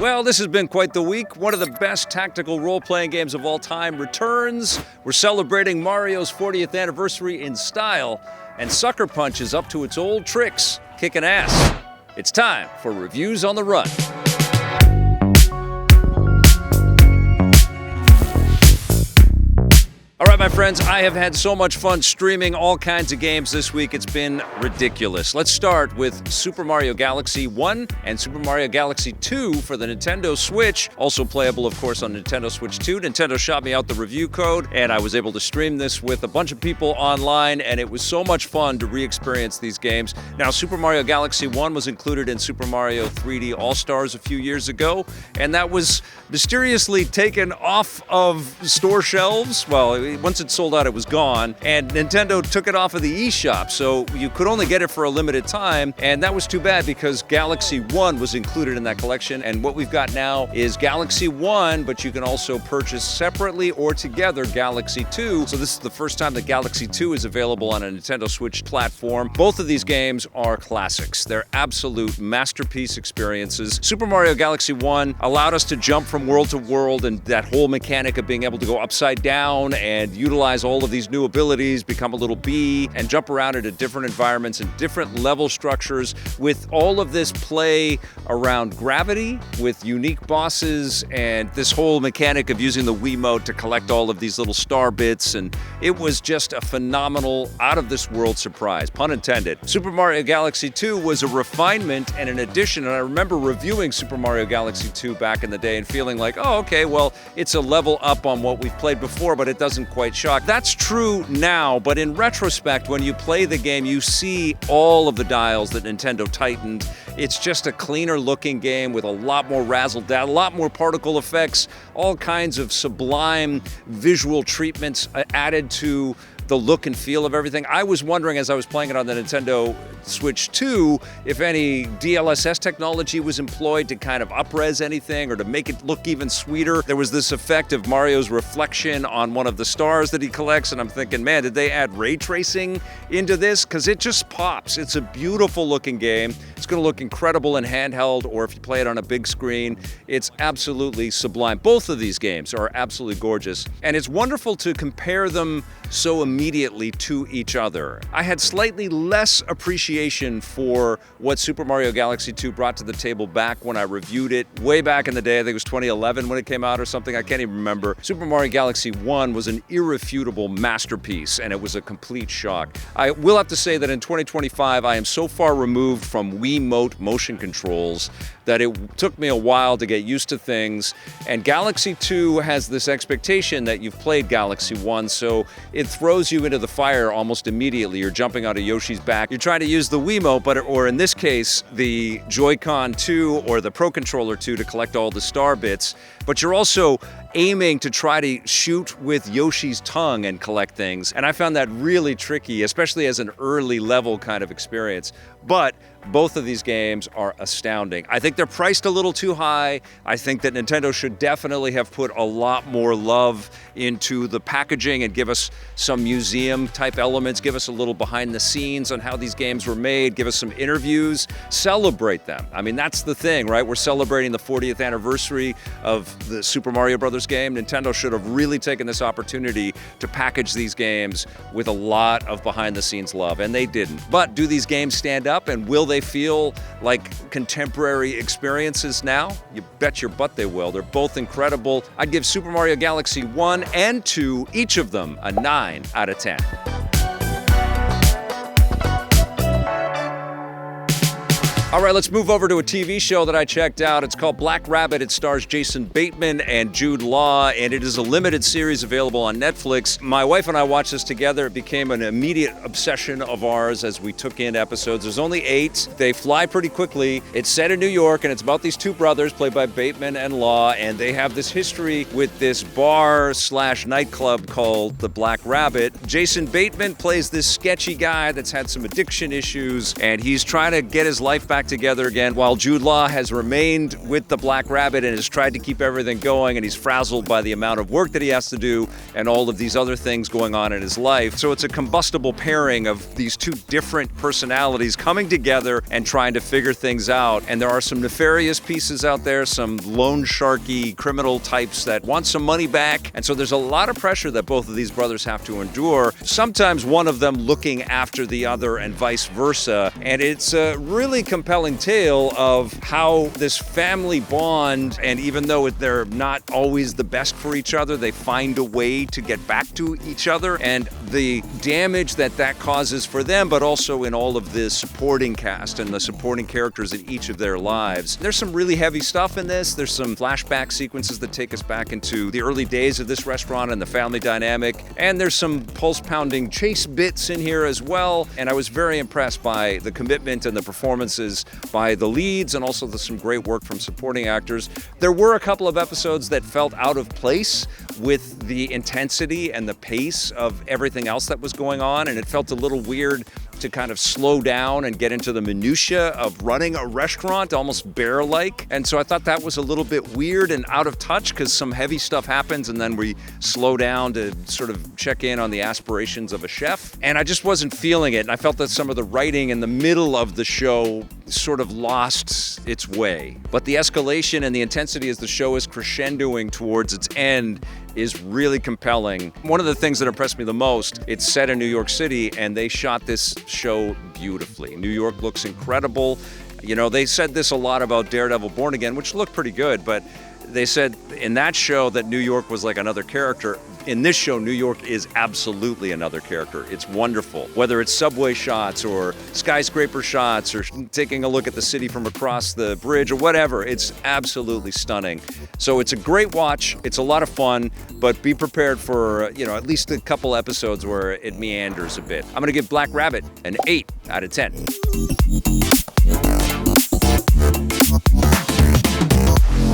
Well, this has been quite the week. One of the best tactical role-playing games of all time returns. We're celebrating Mario's 40th anniversary in style, and Sucker Punch is up to its old tricks, kicking ass. It's time for Reviews on the Run. All right, my friends, I have had so much fun streaming all kinds of games this week. It's been ridiculous. Let's start with Super Mario Galaxy 1 and Super Mario Galaxy 2 for the Nintendo Switch. Also playable, of course, on Nintendo Switch 2. Nintendo shot me out the review code, and I was able to stream this with a bunch of people online, and it was so much fun to re-experience these games. Now, Super Mario Galaxy 1 was included in Super Mario 3D All-Stars a few years ago, and that was mysteriously taken off of store shelves. Well, once it sold out, it was gone, and Nintendo took it off of the eShop, so you could only get it for a limited time, and that was too bad because Galaxy 1 was included in that collection, and what we've got now is Galaxy 1, but you can also purchase separately or together Galaxy 2, so this is the first time that Galaxy 2 is available on a Nintendo Switch platform. Both of these games are classics. They're absolute masterpiece experiences. Super Mario Galaxy 1 allowed us to jump from world to world, and that whole mechanic of being able to go upside down and utilize all of these new abilities, become a little bee, and jump around into different environments and different level structures with all of this play around gravity, with unique bosses, and this whole mechanic of using the Wiimote to collect all of these little star bits, and it was just a phenomenal, out-of-this-world surprise, pun intended. Super Mario Galaxy 2 was a refinement and an addition, and I remember reviewing Super Mario Galaxy 2 back in the day and feeling like, oh, okay, well, it's a level up on what we've played before, but it doesn't quite shock. That's true now, but in retrospect, when you play the game, you see all of the dials that Nintendo tightened. It's just a cleaner looking game with a lot more razzle-dazzle, a lot more particle effects, all kinds of sublime visual treatments added to the look and feel of everything. I was wondering as I was playing it on the Nintendo Switch 2 if any DLSS technology was employed to kind of up-res anything or to make it look even sweeter. There was this effect of Mario's reflection on one of the stars that he collects, and I'm thinking, man, did they add ray tracing into this? Because it just pops. It's a beautiful looking game. It's going to look incredible in handheld, or if you play it on a big screen, it's absolutely sublime. Both of these games are absolutely gorgeous, and it's wonderful to compare them so immediately to each other. I had slightly less appreciation for what Super Mario Galaxy 2 brought to the table back when I reviewed it way back in the day. I think it was 2011 when it came out or something. I can't even remember. Super Mario Galaxy 1 was an irrefutable masterpiece, and it was a complete shock. I will have to say that in 2025, I am so far removed from Wiimote motion controls that it took me a while to get used to things, and Galaxy 2 has this expectation that you've played Galaxy 1, so it throws you into the fire almost immediately. You're jumping onto Yoshi's back. You're trying to use the Wiimote, or in this case, the Joy-Con 2 or the Pro Controller 2 to collect all the star bits, but you're also aiming to try to shoot with Yoshi's tongue and collect things, and I found that really tricky, especially as an early level kind of experience. But both of these games are astounding. I think they're priced a little too high. I think that Nintendo should definitely have put a lot more love into the packaging and give us some museum type elements, give us a little behind the scenes on how these games were made, give us some interviews, celebrate them. I mean, that's the thing, right? We're celebrating the 40th anniversary of the Super Mario Brothers game. Nintendo should have really taken this opportunity to package these games with a lot of behind the scenes love, and they didn't. But do these games stand up, and will they feel like contemporary experiences now? You bet your butt they will. They're both incredible. I'd give Super Mario Galaxy 1 and 2, each of them, a 9 out of 10. All right, let's move over to a TV show that I checked out. It's called Black Rabbit. It stars Jason Bateman and Jude Law, and it is a limited series available on Netflix. My wife and I watched this together. It became an immediate obsession of ours as we took in episodes. There's only 8. They fly pretty quickly. It's set in New York, and it's about these two brothers played by Bateman and Law, and they have this history with this bar/nightclub called the Black Rabbit. Jason Bateman plays this sketchy guy that's had some addiction issues, and he's trying to get his life back back together again, while Jude Law has remained with the Black Rabbit and has tried to keep everything going, and he's frazzled by the amount of work that he has to do and all of these other things going on in his life. So it's a combustible pairing of these two different personalities coming together and trying to figure things out. And there are some nefarious pieces out there, some loan sharky criminal types that want some money back. And so there's a lot of pressure that both of these brothers have to endure, sometimes one of them looking after the other and vice versa. And it's a really compelling tale of how this family bond, and even though they're not always the best for each other, they find a way to get back to each other, and the damage that causes for them, but also in all of the supporting cast and the supporting characters in each of their lives. There's some really heavy stuff in this. There's some flashback sequences that take us back into the early days of this restaurant and the family dynamic, and there's some pulse-pounding chase bits in here as well. And I was very impressed by the commitment and the performances by the leads, and also some great work from supporting actors. There were a couple of episodes that felt out of place with the intensity and the pace of everything else that was going on, and it felt a little weird to kind of slow down and get into the minutia of running a restaurant, almost bear-like. And so I thought that was a little bit weird and out of touch, because some heavy stuff happens and then we slow down to sort of check in on the aspirations of a chef. And I just wasn't feeling it. And I felt that some of the writing in the middle of the show sort of lost its way. But the escalation and the intensity as the show is crescendoing towards its end is really compelling. One of the things that impressed me the most, it's set in New York City, and they shot this show beautifully. New York looks incredible. You know, they said this a lot about Daredevil Born Again, which looked pretty good, but they said in that show that New York was like another character. In this show, New York is absolutely another character. It's wonderful. Whether it's subway shots or skyscraper shots or taking a look at the city from across the bridge or whatever, it's absolutely stunning. So it's a great watch. It's a lot of fun, but be prepared for, at least a couple episodes where it meanders a bit. I'm going to give Black Rabbit an 8 out of 10.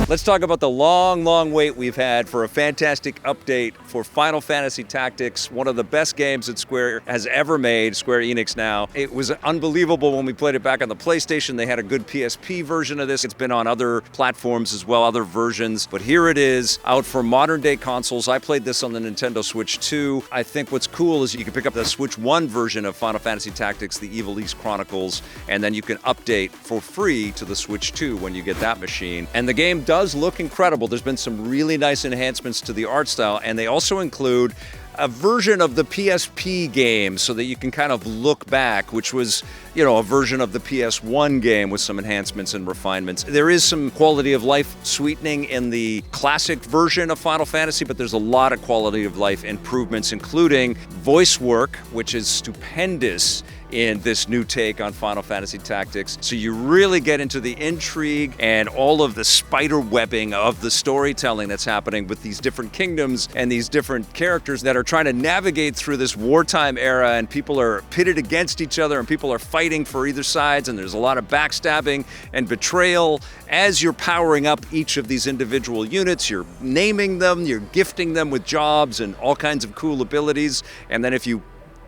Let's talk about the long, long wait we've had for a fantastic update for Final Fantasy Tactics, one of the best games that Square has ever made, Square Enix now. It was unbelievable when we played it back on the PlayStation. They had a good PSP version of this. It's been on other platforms as well, other versions. But here it is, out for modern day consoles. I played this on the Nintendo Switch 2. I think what's cool is you can pick up the Switch 1 version of Final Fantasy Tactics, the Evil East Chronicles, and then you can update for free to the Switch 2 when you get that machine. And the game does look incredible. There's been some really nice enhancements to the art style, and they also include a version of the PSP game so that you can kind of look back, which was, a version of the PS1 game with some enhancements and refinements. There is some quality of life sweetening in the classic version of Final Fantasy, but there's a lot of quality of life improvements, including voice work, which is stupendous in this new take on Final Fantasy Tactics. So you really get into the intrigue and all of the spider webbing of the storytelling that's happening with these different kingdoms and these different characters that are trying to navigate through this wartime era, and people are pitted against each other and people are fighting for either sides, and there's a lot of backstabbing and betrayal. As you're powering up each of these individual units, you're naming them, you're gifting them with jobs and all kinds of cool abilities, and then if you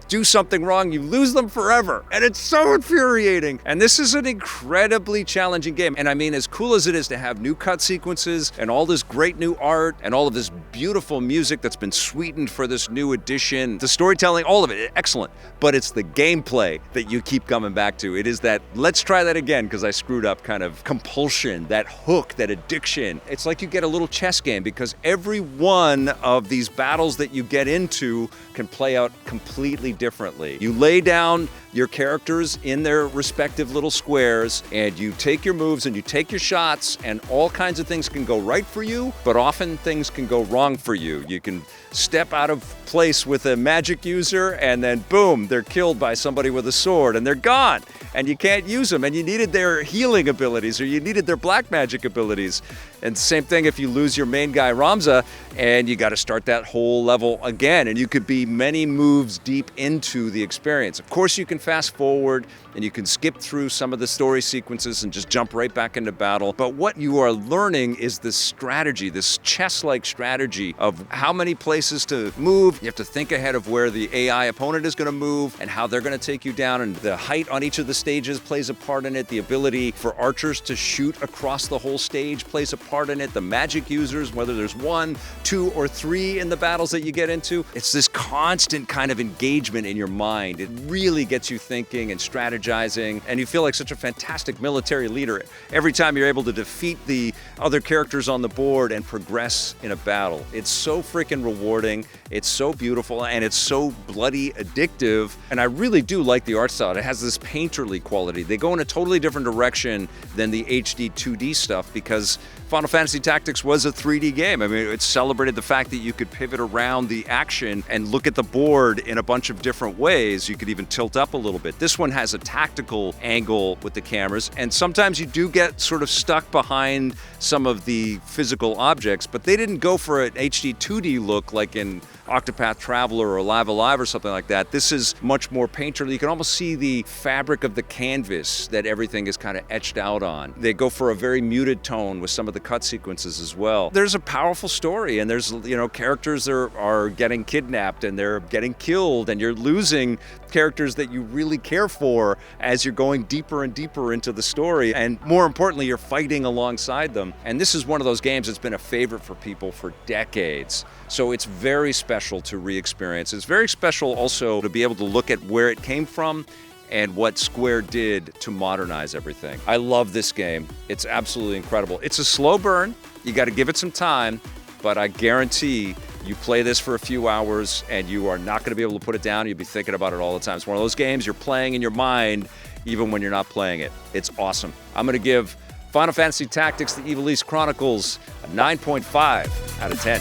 do something wrong, you lose them forever. And it's so infuriating. And this is an incredibly challenging game. And I mean, as cool as it is to have new cut sequences and all this great new art and all of this beautiful music that's been sweetened for this new edition, the storytelling, all of it, excellent. But it's the gameplay that you keep coming back to. It is that, let's try that again because I screwed up kind of compulsion, that hook, that addiction. It's like you get a little chess game because every one of these battles that you get into can play out completely differently. You lay down your characters in their respective little squares, and you take your moves and you take your shots, and all kinds of things can go right for you, but often things can go wrong for you. You can step out of place with a magic user, and then boom, they're killed by somebody with a sword, and they're gone, and you can't use them, and you needed their healing abilities, or you needed their black magic abilities. And same thing if you lose your main guy, Ramza, and you got to start that whole level again, and you could be many moves deep into the experience. Of course, you can fast forward and you can skip through some of the story sequences and just jump right back into battle. But what you are learning is this strategy, this chess-like strategy of how many places to move. You have to think ahead of where the AI opponent is going to move and how they're going to take you down. And the height on each of the stages plays a part in it. The ability for archers to shoot across the whole stage plays a part in it. The magic users, whether there's 1, 2, or 3 in the battles that you get into, it's this constant kind of engagement in your mind. It really gets you thinking and strategizing, and you feel like such a fantastic military leader every time you're able to defeat the other characters on the board and progress in a battle. It's so freaking rewarding, it's so beautiful, and it's so bloody addictive. And I really do like the art style. It has this painterly quality. They go in a totally different direction than the HD 2D stuff because Final Fantasy Tactics was a 3D game. I mean, it celebrated the fact that you could pivot around the action and look at the board in a bunch of different ways. You could even tilt up a little bit. This one has a tactical angle with the cameras, and sometimes you do get sort of stuck behind some of the physical objects, but they didn't go for an HD 2D look like in Octopath Traveler or Live Alive or something like that. This is much more painterly. You can almost see the fabric of the canvas that everything is kind of etched out on. They go for a very muted tone with some of the cut sequences as well. There's a powerful story, and there's, characters are getting kidnapped and they're getting killed, and you're losing characters that you really care for as you're going deeper and deeper into the story. And more importantly, you're fighting alongside them. And this is one of those games that's been a favorite for people for decades. So it's very special to re-experience. It's very special also to be able to look at where it came from and what Square did to modernize everything. I love this game. It's absolutely incredible. It's a slow burn. You got to give it some time, but I guarantee you play this for a few hours and you are not going to be able to put it down. You'll be thinking about it all the time. It's one of those games you're playing in your mind even when you're not playing it. It's awesome. I'm going to give Final Fantasy Tactics: The Ivalice Chronicles a 9.5 out of 10.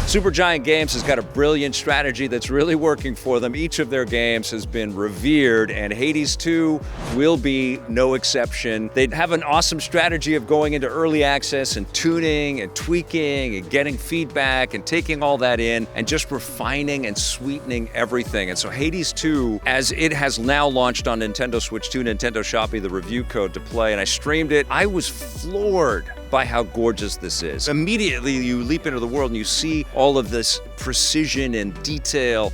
Supergiant Games has got a brilliant strategy that's really working for them. Each of their games has been revered, and Hades 2 will be no exception. They have an awesome strategy of going into early access and tuning and tweaking and getting feedback and taking all that in and just refining and sweetening everything. And so Hades 2, as it has now launched on Nintendo Switch 2, Nintendo Shopee, the review code to play, and I streamed it, I was floored by how gorgeous this is. Immediately you leap into the world and you see all of this precision and detail,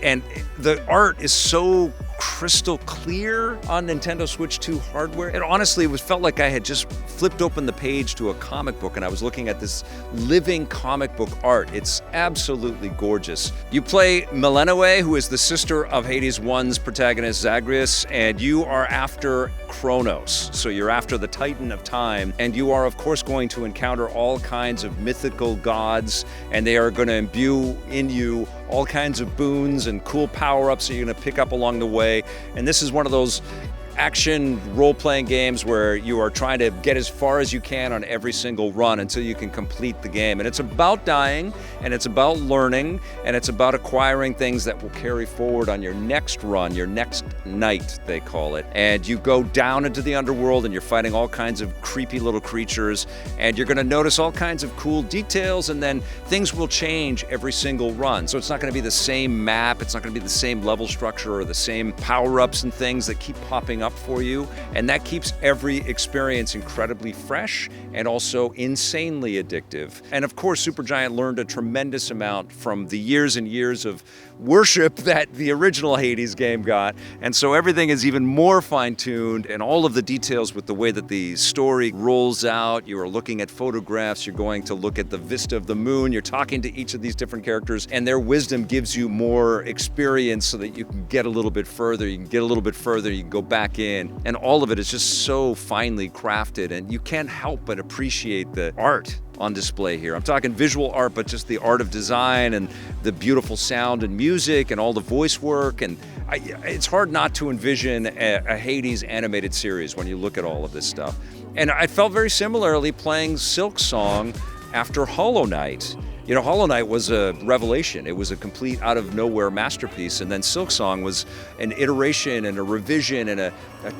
and the art is so crystal clear on Nintendo Switch 2 hardware. It honestly felt like I had just flipped open the page to a comic book and I was looking at this living comic book art. It's absolutely gorgeous. You play Melinoe, who is the sister of Hades 1's protagonist Zagreus, and you are after Kronos. So you're after the Titan of Time, and you are of course going to encounter all kinds of mythical gods, and they are going to imbue in you all kinds of boons and cool power-ups that you're going to pick up along the way. And this is one of those action role-playing games where you are trying to get as far as you can on every single run until you can complete the game. And it's about dying, and it's about learning, and it's about acquiring things that will carry forward on your next run, your next night, they call it. And you go down into the underworld and you're fighting all kinds of creepy little creatures, and you're going to notice all kinds of cool details, and then things will change every single run. So it's not going to be the same map, it's not going to be the same level structure or the same power-ups and things that keep popping up for you, and that keeps every experience incredibly fresh and also insanely addictive. And of course, Supergiant learned a tremendous amount from the years and years of worship that the original Hades game got, and so everything is even more fine-tuned, and all of the details with the way that the story rolls out. You are looking at photographs, you're going to look at the vista of the moon, you're talking to each of these different characters, and their wisdom gives you more experience so that you can get a little bit further, you can get a little bit further, you can go back in, and all of it is just so finely crafted, and you can't help but appreciate the art on display here. I'm talking visual art, but just the art of design and the beautiful sound and music and all the voice work. And it's hard not to envision a Hades animated series when you look at all of this stuff. And I felt very similarly playing Silk Song after Hollow Knight. You know, Hollow Knight was a revelation. It was a complete out-of-nowhere masterpiece, and then Silksong was an iteration and a revision and a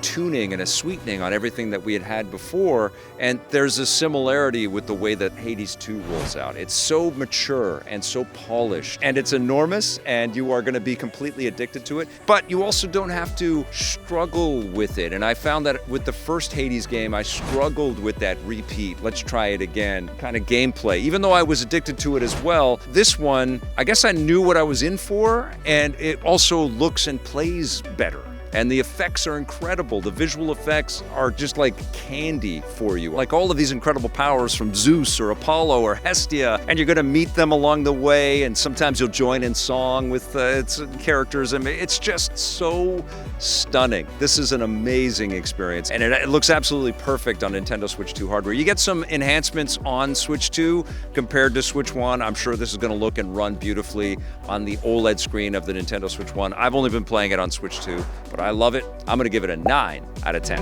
tuning and a sweetening on everything that we had had before, and there's a similarity with the way that Hades 2 rolls out. It's so mature and so polished, and it's enormous, and you are going to be completely addicted to it, but you also don't have to struggle with it, and I found that with the first Hades game, I struggled with that repeat, let's try it again, kind of gameplay. Even though I was addicted to it as well, this one, I guess I knew what I was in for, and it also looks and plays better. And the effects are incredible. The visual effects are just like candy for you. Like all of these incredible powers from Zeus or Apollo or Hestia, and you're gonna meet them along the way, and sometimes you'll join in song with its characters. I mean, it's just so stunning. This is an amazing experience, and it looks absolutely perfect on Nintendo Switch 2 hardware. You get some enhancements on Switch 2 compared to Switch 1. I'm sure this is gonna look and run beautifully on the OLED screen of the Nintendo Switch 1. I've only been playing it on Switch 2, but I love it. I'm gonna give it a 9 out of 10.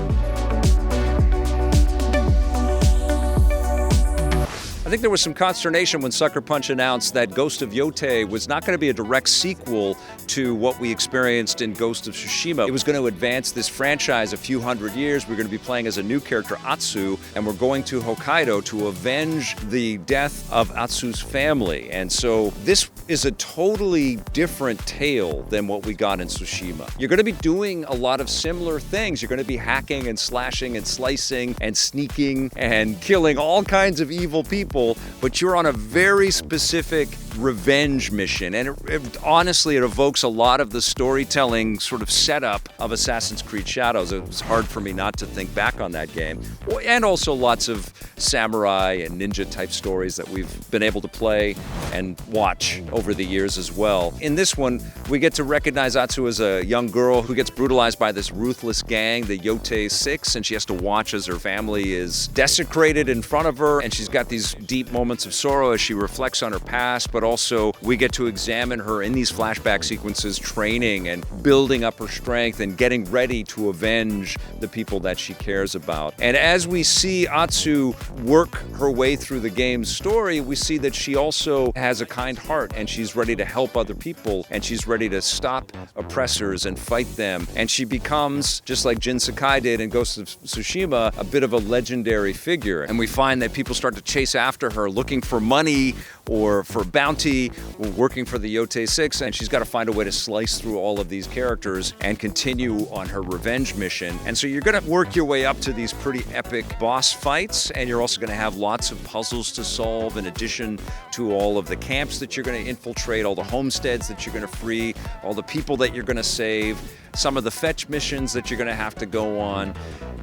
I think there was some consternation when Sucker Punch announced that Ghost of Yōtei was not going to be a direct sequel to what we experienced in Ghost of Tsushima. It was going to advance this franchise a few hundred years. We're going to be playing as a new character, Atsu, and we're going to Hokkaido to avenge the death of Atsu's family. And so this is a totally different tale than what we got in Tsushima. You're going to be doing a lot of similar things. You're going to be hacking and slashing and slicing and sneaking and killing all kinds of evil people, but you're on a very specific revenge mission, and honestly, it evokes a lot of the storytelling sort of setup of Assassin's Creed Shadows. It was hard for me not to think back on that game, and also lots of samurai and ninja type stories that we've been able to play and watch over the years as well. In this one, we get to recognize Atsu as a young girl who gets brutalized by this ruthless gang, the Yōtei 6, and she has to watch as her family is desecrated in front of her, and she's got these deep moments of sorrow as she reflects on her past, but also we get to examine her in these flashback sequences, training and building up her strength and getting ready to avenge the people that she cares about. And as we see Atsu work her way through the game's story, we see that she also has a kind heart, and she's ready to help other people, and she's ready to stop oppressors and fight them. And she becomes, just like Jin Sakai did in Ghost of Tsushima, a bit of a legendary figure. And we find that people start to chase after her, looking for money or for bounty, or working for the Yōtei 6, and she's got to find a way to slice through all of these characters and continue on her revenge mission. And so you're going to work your way up to these pretty epic boss fights, and you're also going to have lots of puzzles to solve in addition to all of the camps that you're going to infiltrate, all the homesteads that you're going to free, all the people that you're going to save, some of the fetch missions that you're going to have to go on,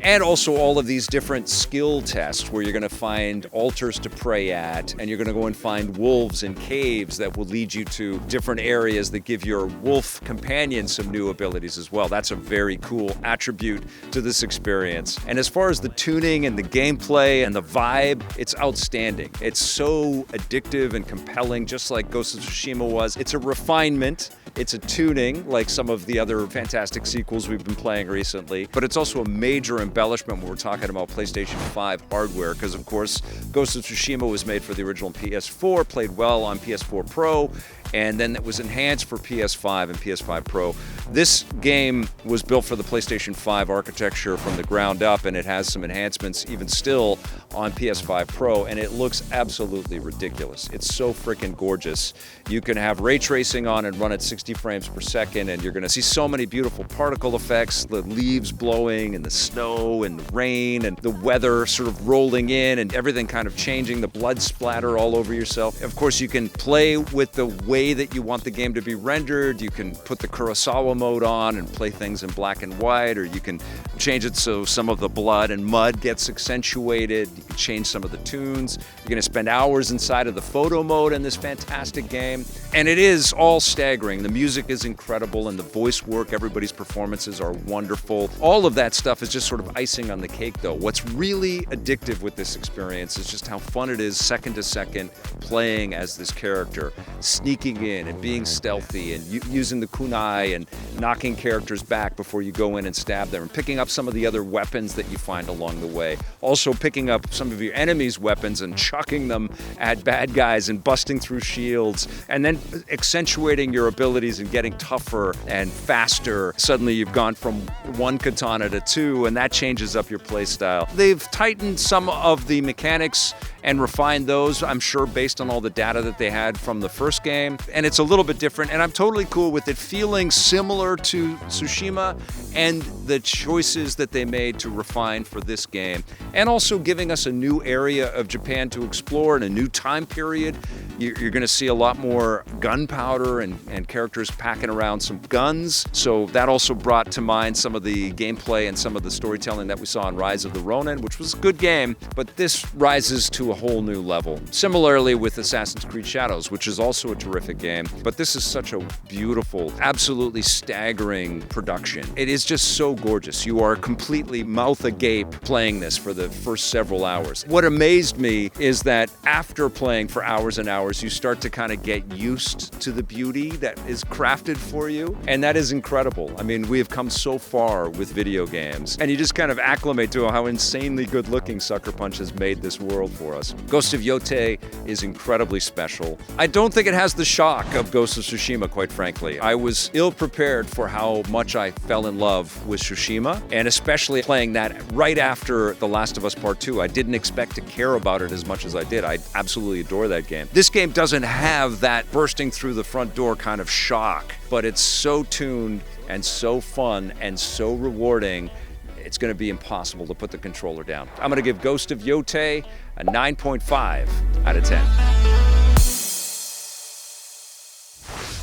and also all of these different skill tests where you're going to find altars to pray at, and you're going to go and find wolves in caves that will lead you to different areas that give your wolf companion some new abilities as well. That's a very cool attribute to this experience. And as far as the tuning and the gameplay and the vibe, it's outstanding. It's so addictive and compelling, just like Ghost of Tsushima was. It's a refinement. It's a tuning, like some of the other fantastic sequels we've been playing recently, but it's also a major embellishment when we're talking about PlayStation 5 hardware, because of course, Ghost of Tsushima was made for the original PS4, played well on PS4 Pro, and then it was enhanced for PS5 and PS5 Pro. This game was built for the PlayStation 5 architecture from the ground up, and it has some enhancements even still on PS5 Pro, and it looks absolutely ridiculous. It's so freaking gorgeous. You can have ray tracing on and run at 60 frames per second, and you're gonna see so many beautiful particle effects, the leaves blowing and the snow and the rain and the weather sort of rolling in and everything kind of changing, the blood splatter all over yourself. Of course, you can play with the way that you want the game to be rendered. You can put the Kurosawa mode on and play things in black and white, or you can change it so some of the blood and mud gets accentuated. You can change some of the tunes. You're gonna spend hours inside of the photo mode in this fantastic game. And it is all staggering. The music is incredible, and the voice work, everybody's performances are wonderful. All of that stuff is just sort of icing on the cake, though. What's really addictive with this experience is just how fun it is second to second playing as this character, sneaking sneaking in and being stealthy and using the kunai and knocking characters back before you go in and stab them, and picking up some of the other weapons that you find along the way. Also picking up some of your enemies' weapons and chucking them at bad guys and busting through shields, and then accentuating your abilities and getting tougher and faster. Suddenly you've gone from 1 katana to 2, and that changes up your playstyle. They've tightened some of the mechanics and refined those, I'm sure, based on all the data that they had from the first game. And it's a little bit different, and I'm totally cool with it feeling similar to Tsushima and the choices that they made to refine for this game. And also giving us a new area of Japan to explore in a new time period. You're going to see a lot more gunpowder and characters packing around some guns. So that also brought to mind some of the gameplay and some of the storytelling that we saw in Rise of the Ronin, which was a good game, but this rises to a whole new level. Similarly with Assassin's Creed Shadows, which is also a terrific game, but this is such a beautiful, absolutely staggering production. It is just so gorgeous. You are completely mouth agape playing this for the first several hours. What amazed me is that after playing for hours and hours, you start to kind of get used to the beauty that is crafted for you, and that is incredible. I mean, we have come so far with video games, and you just kind of acclimate to how insanely good-looking Sucker Punch has made this world for us. Ghost of Yōtei is incredibly special. I don't think it has the shock of Ghost of Tsushima, quite frankly. I was ill-prepared for how much I fell in love with Tsushima, and especially playing that right after The Last of Us Part 2. I didn't expect to care about it as much as I did. I absolutely adore that game. This game doesn't have that bursting through the front door kind of shock, but it's so tuned and so fun and so rewarding, it's going to be impossible to put the controller down. I'm going to give Ghost of Yōtei a 9.5 out of 10.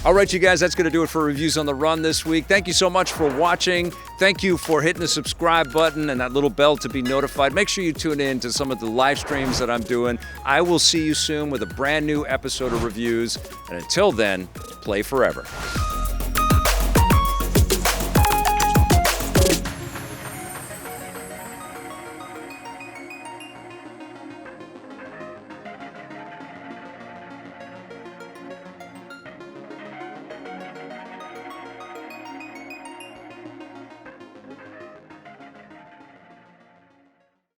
All right, you guys, that's going to do it for Reviews on the Run this week. Thank you so much for watching. Thank you for hitting the subscribe button and that little bell to be notified. Make sure you tune in to some of the live streams that I'm doing. I will see you soon with a brand new episode of Reviews. And until then, play forever.